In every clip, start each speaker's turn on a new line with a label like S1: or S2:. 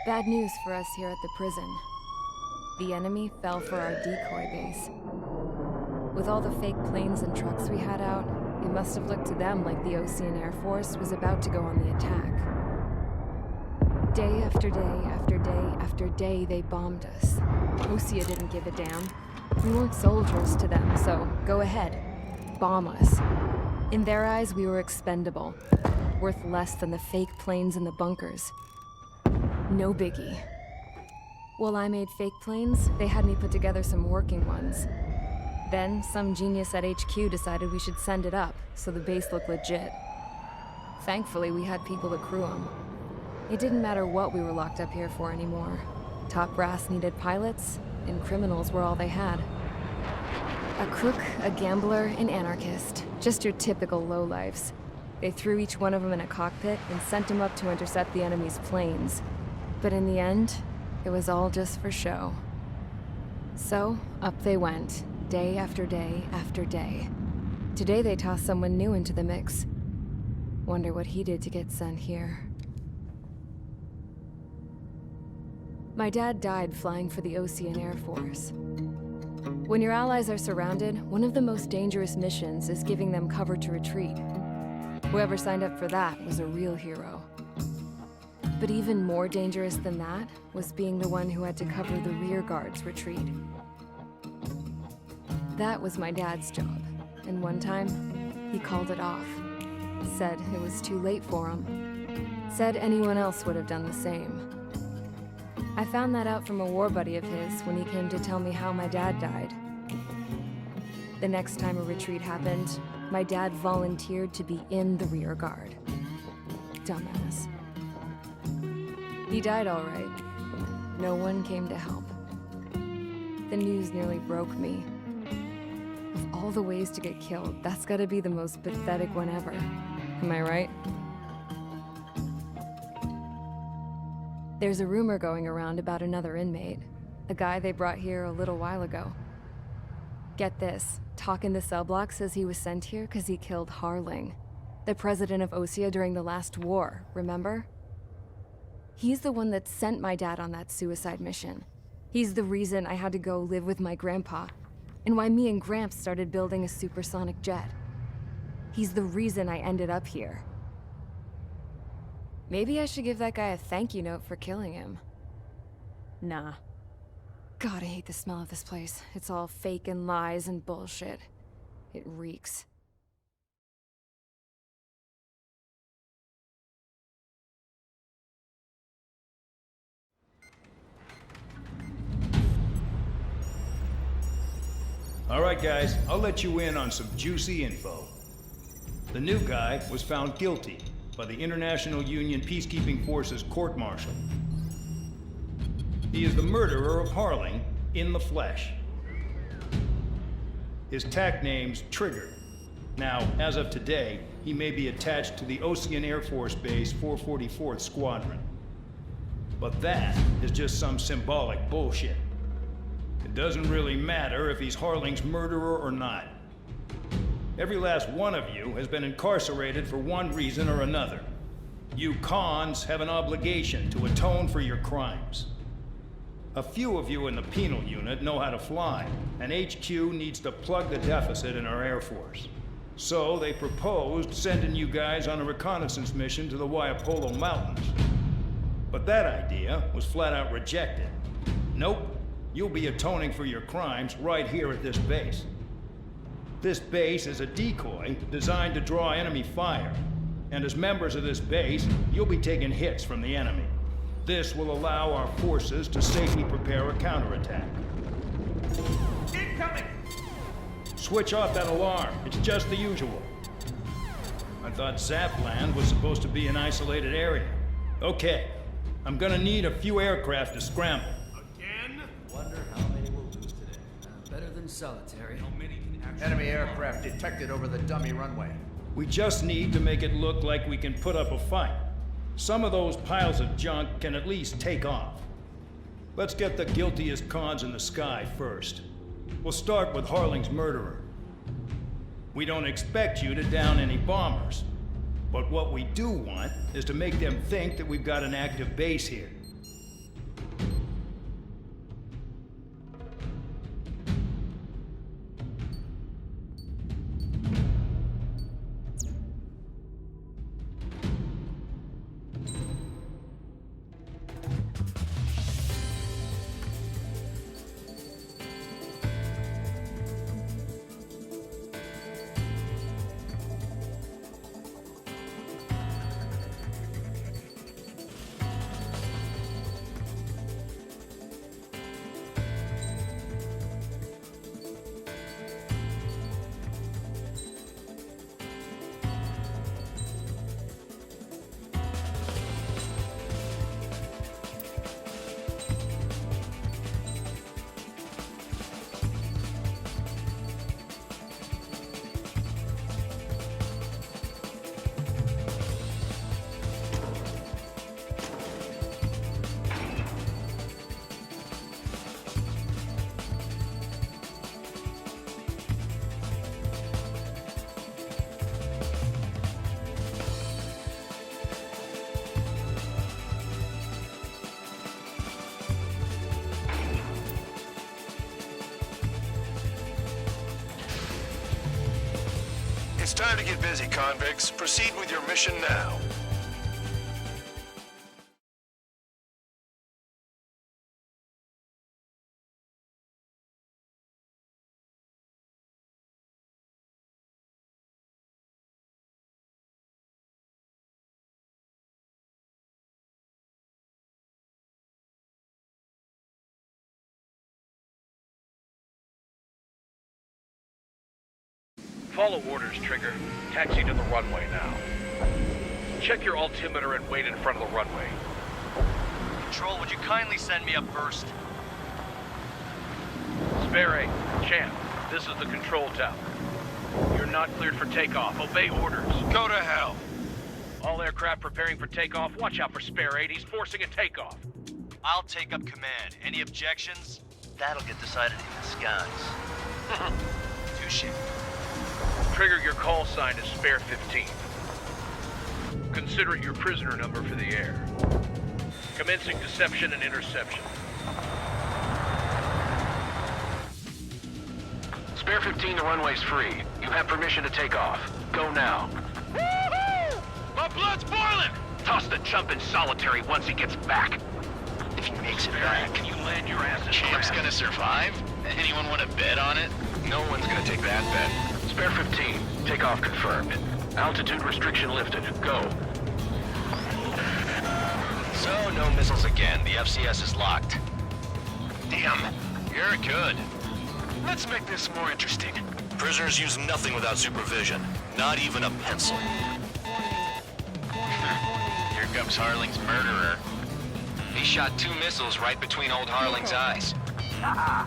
S1: Bad news for us here at the prison. The enemy fell for our decoy base. With all the fake planes and trucks we had out, it must have looked to them like the Ocean Air Force was about to go on the attack. Day after day after day after day, they bombed us. Osea didn't give a damn. We weren't soldiers to them, so go ahead. Bomb us. In their eyes, we were expendable. Worth less than the fake planes in the bunkers. No biggie. While I made fake planes, they had me put together some working ones. Then, some genius at HQ decided we should send it up, so the base looked legit. Thankfully, we had people to crew them. It didn't matter what we were locked up here for anymore. Top brass needed pilots, and criminals were all they had. A crook, a gambler, an anarchist. Just your typical lowlifes. They threw each one of them in a cockpit and sent them up to intercept the enemy's planes. But in the end, it was all just for show. So, up they went, day after day after day. Today they tossed someone new into the mix. Wonder what he did to get sent here. My dad died flying for the Ocean Air Force. When your allies are surrounded, one of the most dangerous missions is giving them cover to retreat. Whoever signed up for that was a real hero. But even more dangerous than that was being the one who had to cover the rear guard's retreat. That was my dad's job, and one time, he called it off. Said it was too late for him. Said anyone else would have done the same. I found that out from a war buddy of his when he came to tell me how my dad died. The next time a retreat happened, my dad volunteered to be in the rear guard. Dumbass. He died all right. No one came to help. The news nearly broke me. Of all the ways to get killed, that's gotta be the most pathetic one ever. Am I right? There's a rumor going around about another inmate. A guy they brought here a little while ago. Get this, Talk in the cell block says he was sent here because he killed Harling, the president of Osea during the last war, remember? He's the one that sent my dad on that suicide mission. He's the reason I had to go live with my grandpa, and why me and Gramps started building a supersonic jet. He's the reason I ended up here. Maybe I should give that guy a thank you note for killing him. Nah. God, I hate the smell of this place. It's all fake and lies and bullshit. It reeks.
S2: All right, guys, I'll let you in on some juicy info. The new guy was found guilty by the International Union Peacekeeping Forces court-martial. He is the murderer of Harling in the flesh. His TAC name's Trigger. Now, as of today, he may be attached to the Ocean Air Force Base 444th Squadron. But that is just some symbolic bullshit. It doesn't really matter if he's Harling's murderer or not. Every last one of you has been incarcerated for one reason or another. You cons have an obligation to atone for your crimes. A few of you in the penal unit know how to fly, and HQ needs to plug the deficit in our Air Force. So they proposed sending you guys on a reconnaissance mission to the Waiapolo Mountains. But that idea was flat out rejected. Nope. You'll be atoning for your crimes right here at this base. This base is a decoy designed to draw enemy fire. And as members of this base, you'll be taking hits from the enemy. This will allow our forces to safely prepare a counterattack.
S3: Incoming!
S2: Switch off that alarm. It's just the usual. I thought Zapland was supposed to be an isolated area. Okay. I'm gonna need a few aircraft to scramble.
S3: Wonder how many we'll lose today.
S4: Better than solitary.
S3: Enemy aircraft detected over the dummy runway.
S2: We just need to make it look like we can put up a fight. Some of those piles of junk can at least take off. Let's get the guiltiest cons in the sky first. We'll start with Harling's murderer. We don't expect you to down any bombers. But what we do want is to make them think that we've got an active base here.
S5: It's time to get busy, convicts. Proceed with your mission now.
S6: Follow orders, Trigger. Taxi to the runway now. Check your altimeter and wait in front of the runway.
S7: Control, would you kindly send me up first?
S6: Spare 8, Champ, this is the control tower. You're not cleared for takeoff. Obey orders.
S5: Go to hell.
S6: All aircraft preparing for takeoff. Watch out for Spare 8. He's forcing a takeoff.
S7: I'll take up command. Any objections? That'll get decided in the skies. Touche.
S6: Trigger, your call sign is Spare 15. Consider it your prisoner number for the air. Commencing deception and interception. Spare 15, the runway's free. You have permission to take off. Go now. Woohoo! My blood's boiling! Toss the chump in solitary once he gets back.
S7: If he makes it
S6: Spare
S7: back.
S6: 8, can you land your ass in
S7: Champ's
S6: crap?
S7: gonna survive? Anyone want to bet on it?
S5: No one's gonna take that bet.
S6: Spare 15, takeoff confirmed. Altitude restriction lifted. Go.
S7: So, no missiles again. The FCS is locked. Damn, you're good. Let's make this more interesting.
S5: Prisoners use nothing without supervision. Not even a pencil.
S7: Here comes Harling's murderer. He shot 2 missiles right between old Harling's eyes.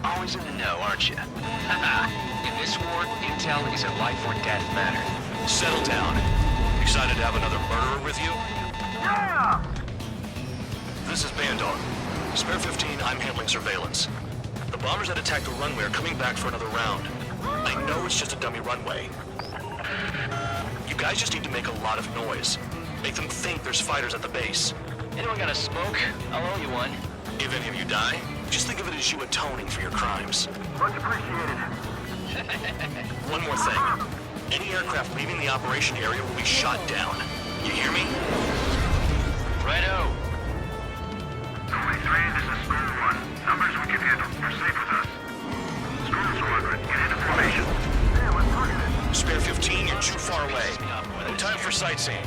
S7: Always in the know, aren't you? In this war, intel is a life or death matter.
S5: Settle down. Excited to have another murderer with you?
S6: Yeah!
S5: This is Bandog. Spare 15, I'm handling surveillance. The bombers that attacked the runway are coming back for another round. I know it's just a dummy runway. You guys just need to make a lot of noise. Make them think there's fighters at the base.
S7: Anyone got a smoke? I'll owe you one.
S5: If any of you die, just think of it as you atoning for your crimes.
S6: Much appreciated.
S5: One more thing. Any aircraft leaving the operation area will be shot down. You hear me?
S7: Righto.
S6: 23, this is School 1. Numbers we can handle. You're safe with us. School Squadron, get into formation. Yeah, let's look at it.
S5: Spare 15, you're too far away. No time for sightseeing.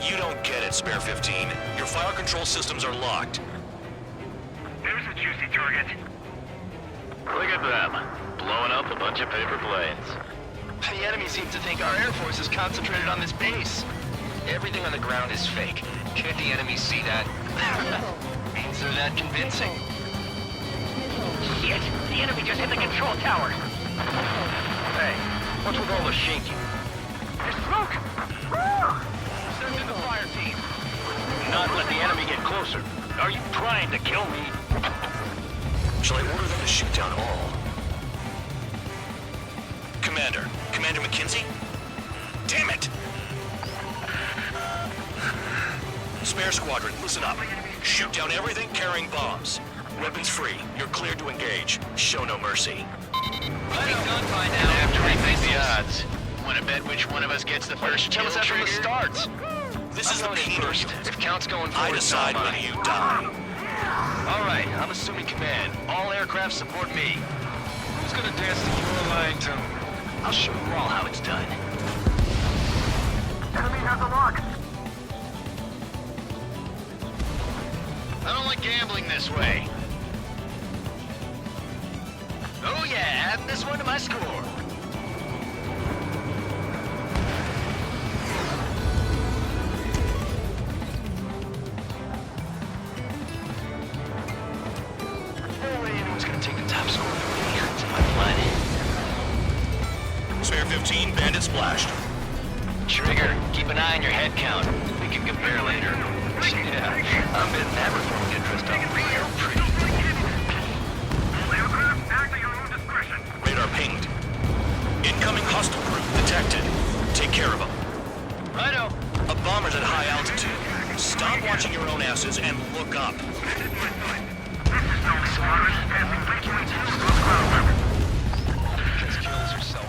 S5: You don't get it, Spare 15. Your fire control systems are locked.
S6: There's a juicy target.
S7: Look at them. Blowing up a bunch of paper planes. The enemy seems to think our Air Force is concentrated on this base. Everything on the ground is fake. Can't the enemy see that? Means they're not convincing.
S6: Shit! The enemy just hit the control tower! Hey, what's with all the shaking? There's smoke! Send in the fire team. Not let the enemy get closer. Are you trying to kill me?
S5: Shall I order them to shoot down all? Commander McKenzie? Damn it! Spare Squadron, listen up. Shoot down everything carrying bombs. Weapons free. You're cleared to engage. Show no mercy.
S7: We'll be done by now. After we face the odds. Want to bet which one of us gets the first kill?
S6: Tell us that from the
S7: Trigger?
S6: start.
S5: This is the pain of
S7: First,
S5: you.
S7: if Count's going
S5: I
S7: forward,
S5: decide
S7: so am
S5: when
S7: I.
S5: you die.
S7: All right, I'm assuming command. All aircraft support me. Who's gonna dance to your line tune? I'll show you all how it's done.
S6: Enemy has a lock.
S7: I don't like gambling this way. Oh yeah, add this one to my score. No way anyone's gonna take the top score from me. It's in my blood.
S5: Spare 15, bandit splashed.
S7: Trigger, keep an eye on your head count. We can compare later. Yeah, I'm betting that reformed interest on real pretty.
S5: Radar pinged. Incoming hostile group detected. Take care of them.
S7: Righto.
S5: A bomber's at high altitude. Stop watching your own asses and look up.
S7: Just kills herself.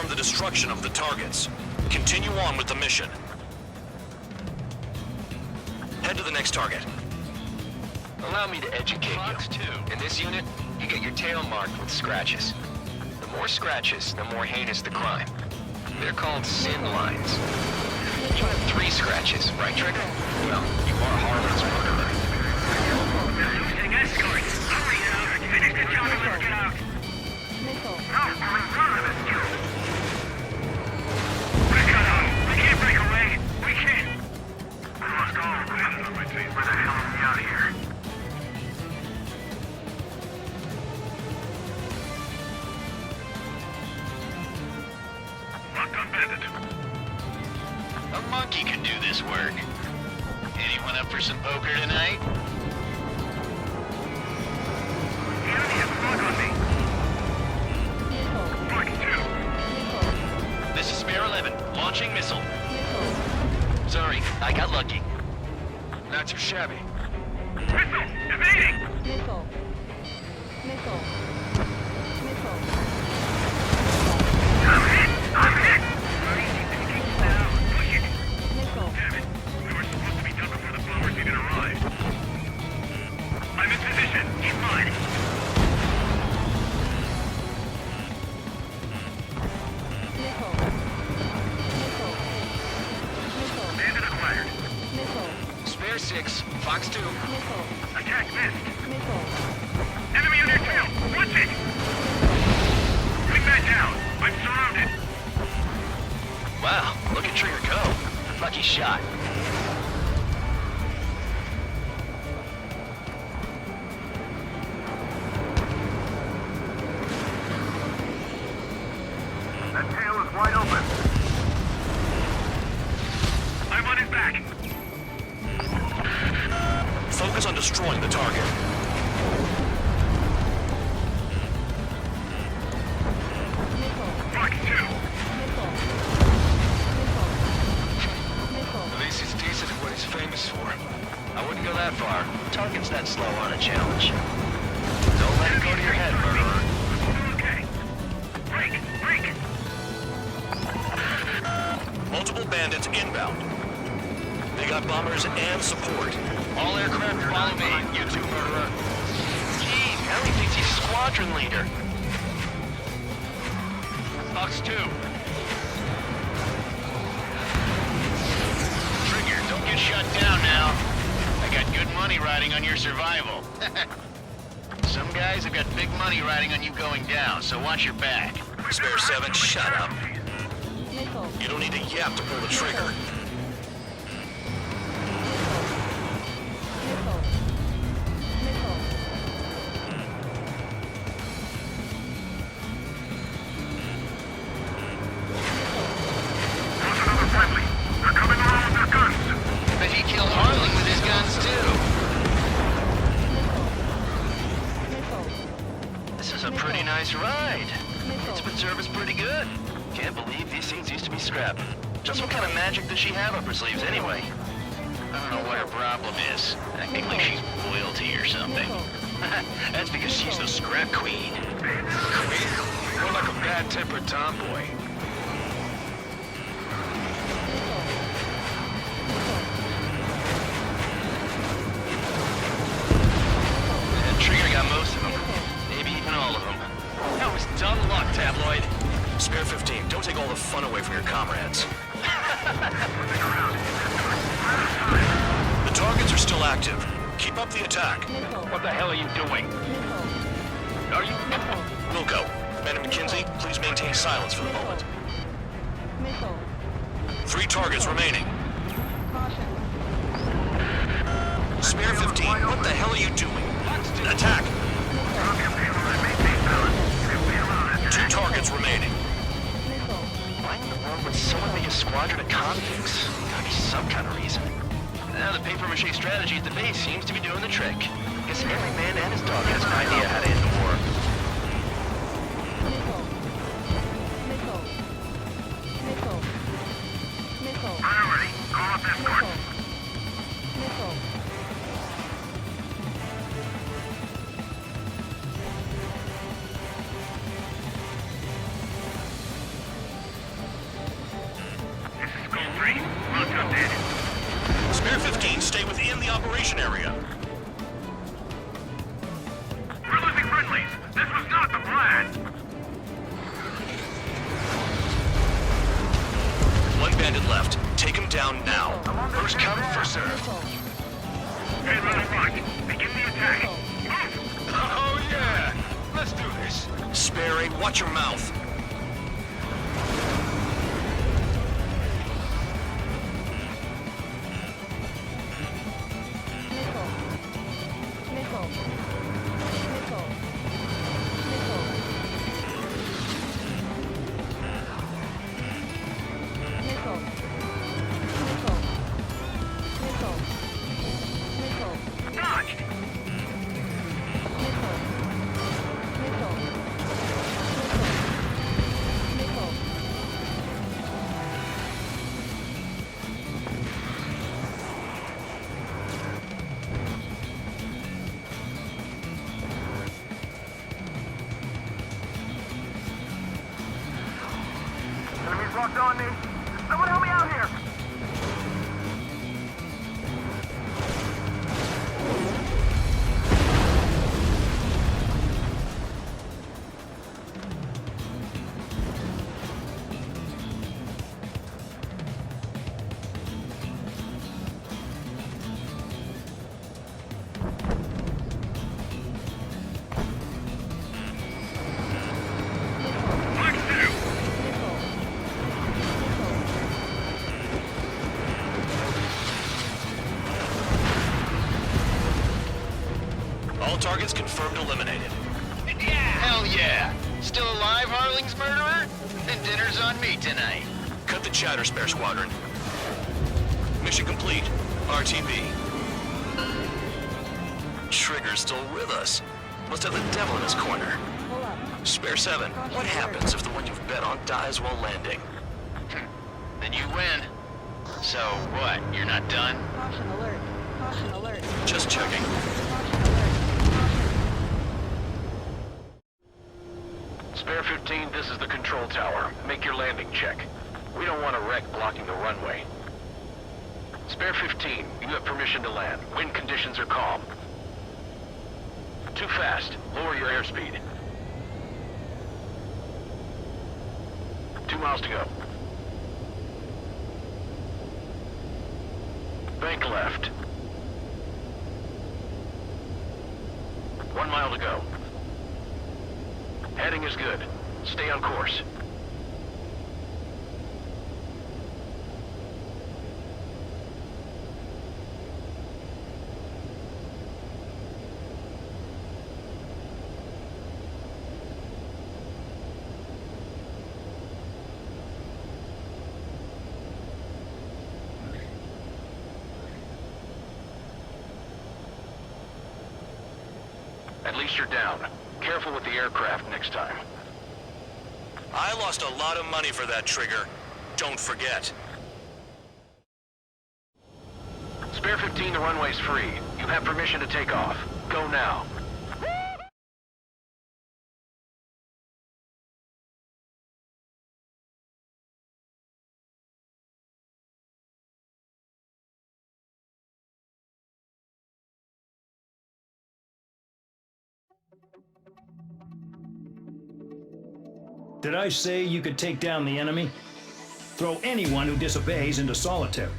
S5: confirmed the destruction of the targets. Continue on with the mission. Head to the next target.
S7: Allow me to educate you. In this unit, you get your tail marked with scratches. The more scratches, the more heinous the crime. They're called sin lines. You have 3 scratches, right, Trigger? Well, you are Harlan's murderer.
S6: Losing escort. Hurry now. Finish the job and let's get out. We got out. We can't break away. We can't. We lost all of them. Where the hell are we out of here? Locked on bandit.
S7: A monkey can do this work. Anyone up for some poker tonight?
S6: The enemy has a lock on me. Mark 2.
S7: This is Spare 11, launching missile. Sorry, I got lucky. Not too shabby.
S6: Missile! Evading!
S1: Missile. Missile. Missile.
S6: I'm hit! I'm hit! Push it!
S1: Missile.
S6: Damn it. We were supposed to be done before the bombers even arrived. I'm in position. Keep mine.
S1: Missile. Missile. Missile.
S6: Bandit acquired.
S1: Missile.
S7: Spare 6, Fox 2.
S1: Missile.
S6: Attack missed.
S1: Missile.
S6: Enemy on your tail. Watch it! Wingman down. I'm surrounded.
S7: Wow, look at Trigger go. Lucky shot.
S6: That tail is wide open. I'm on his back.
S5: Focus on destroying the target.
S6: Mark 2.
S1: Missile. Missile.
S7: At least he's decent at what he's famous for. I wouldn't go that far. Target's that slow on a challenge. Don't let it go to your head, murderer.
S6: Okay. Break! Break!
S5: Multiple bandits inbound. They got bombers and support.
S7: All aircraft follow me, you 2, murderer. Gee, now he thinks he's squadron leader. Fox 2. Trigger, don't get shut down now. I got good money riding on your survival. Some guys have got big money riding on you going down, so watch your back.
S5: Spare 7, shut up.
S1: Missile.
S5: You don't need to yap to pull the trigger.
S1: Missile. Missile.
S6: There's another friendly. They're coming along with their guns.
S7: Bet he killed Harlan with his guns, too.
S1: Missile.
S7: This is a pretty nice ride.
S1: Missile.
S7: Its service pretty good. Can't believe these things used to be scrap. Just what kind of magic does she have up her sleeves anyway? I don't know what her problem is. Acting like she's royalty or something. That's because she's the scrap queen. Queen? More like a bad-tempered tomboy. And Trigger got most of them. Maybe even all of them. That was dumb luck, Tabloid.
S5: Spare 15, don't take all the fun away from your comrades. The targets are still active. Keep up the attack.
S6: What the hell are you doing? Are you...
S5: Wilco, Man and McKinsey, please maintain silence for the moment.
S1: Missile.
S5: 3 targets remaining.
S1: Caution.
S5: Spare 15, what the hell are you doing? Attack! 2 targets remaining.
S1: Missile.
S7: Why in the world would someone make a squadron of convicts? Gotta be some kind of reason. Now the paper-mache strategy at the base seems to be doing the trick. Guess every man and his dog has an idea how to end the war.
S1: Missile. Missile. Missile. Missile.
S6: Priority. Call up escort.
S1: Missile. Missile.
S5: Stay within the operation area.
S6: We're losing friendlies. This was not the plan.
S5: One bandit left. Take him down now. First come, first serve.
S6: Hey, motherfucker. Begin the attack.
S5: Oh yeah! Let's do this. Sperry, watch your mouth.
S6: Dodged. Enemies locked on me. Someone help me out here. Mark two.
S5: All targets confirmed eliminated.
S7: Hell yeah! Still alive, Harling's murderer? Then dinner's on me tonight.
S5: Cut the chatter, Spare Squadron. Mission complete. RTB. Trigger's still with us. Must have the devil in his corner. Spare 7, what happens if the one you've bet on dies while landing?
S7: Then you win. So, what? You're not done?
S1: Caution alert. Caution alert.
S5: Just checking.
S1: Caution alert.
S6: Spare 15, this is the control tower. Make your landing check. We don't want a wreck blocking the runway. Spare 15, you have permission to land. Wind conditions are calm. Too fast. Lower your airspeed. 2 miles to go. Bank left. 1 mile to go. Heading is good. Stay on course. At least you're down. Careful with the aircraft next time.
S5: I lost a lot of money for that trigger. Don't forget.
S6: Spare 15, the runway's free. You have permission to take off. Go now.
S2: Did I say you could take down the enemy? Throw anyone who disobeys into solitary.